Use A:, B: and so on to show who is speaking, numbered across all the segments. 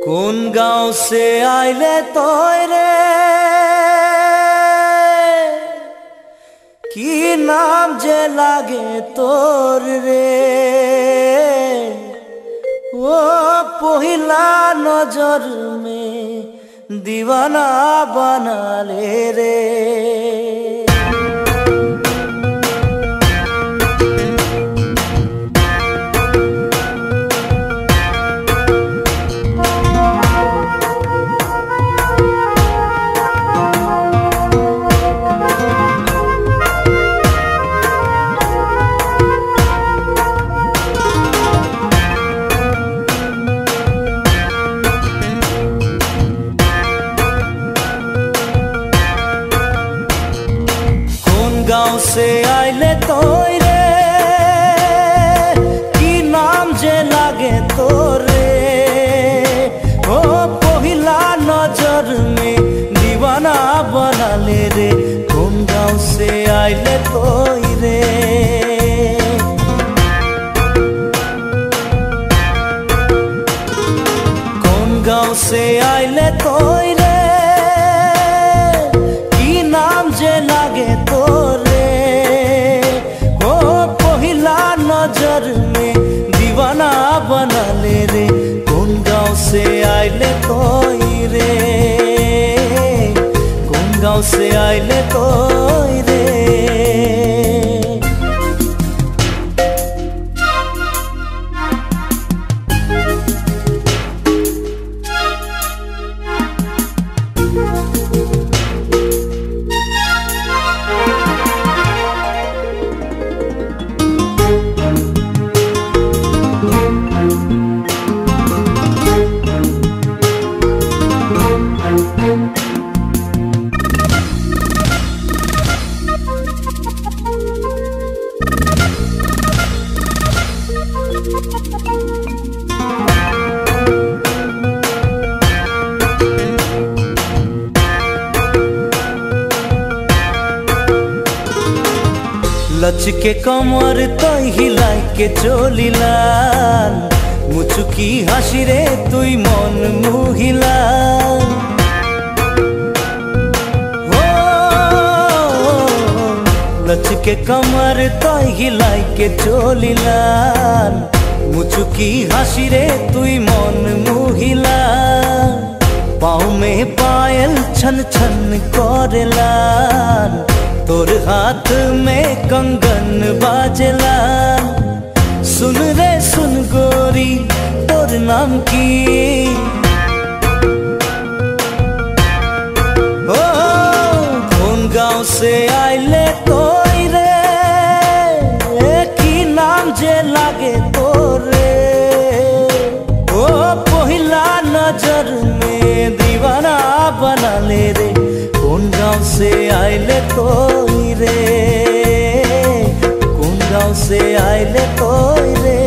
A: কোন গাঁও সে আইলে তয় রে, কি নাম যে লাগে তোর রে। ও পহিলা নজর মে दीवाना बना ले रे। गाँव से आइले तोय रे, की नाम जे लागे तोरे। ओ पहिला नजर में दीवाना बना ले रे। कौन गाँव से आइले तोय रे, कौन गाँव से आइले तोय रे, की नाम जे लागे तोरे। नजर में दीवाना बना ले रे। कौन गाँव से आइले तोय रे, कौन गाँव से आइले तोय रे। लचके कमर तोय हिलाई के चलिलान। मुचुकी हासि रे तुई मन मुहिला। लचके कमर तोय हिलाई के चलिलान। मुचुकी हासि रे तुई मन मुहिला। पाँव में पायल छन छन करेलान। तोर हाथ में कंगन बाजला। सुन रे सुन गोरी तोर नाम की। ओ कौन गाँव से आइले तोय रे, की नाम जे लागे तोरे। ओ पहिला नजर में दीवाना बना ले रे। कौन गाँव से आइले तोय रे, कौन गाँव से आइले तोय रे।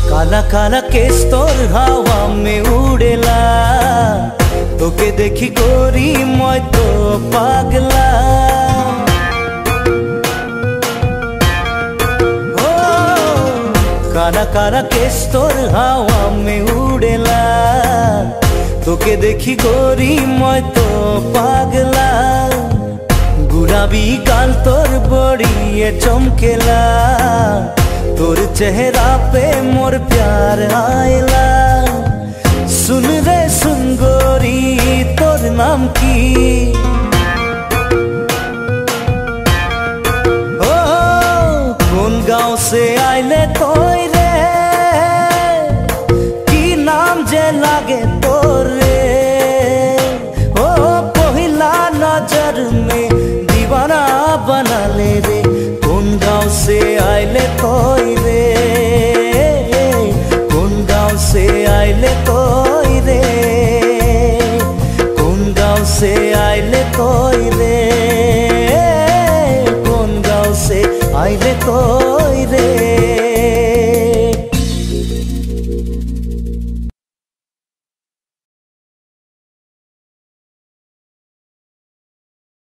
A: काला काला केस तोर हवा में उड़ेला। तोके देखी गोरी मैं तो पागला। हो काला काला केस तोर हवा में उड़ेला। तोके देखी गोरी मैं तो पागला। गुलाबी गाल तोर बड़ी चमकेला। तोर चेहरा पे मोर प्यार आयला। सुन रे सुन गोरी तोर नाम की। ओ कौन गाँव से आइले तोय रे, की नाम जे लागे तोरे। ओ पहिला नजर में दीवाना बना ले रे। कौन गाँव से आइले तोय रे, कौन गाँव से आइले तोय रे। कोई रे कौन गाँव से आइले कोई रे।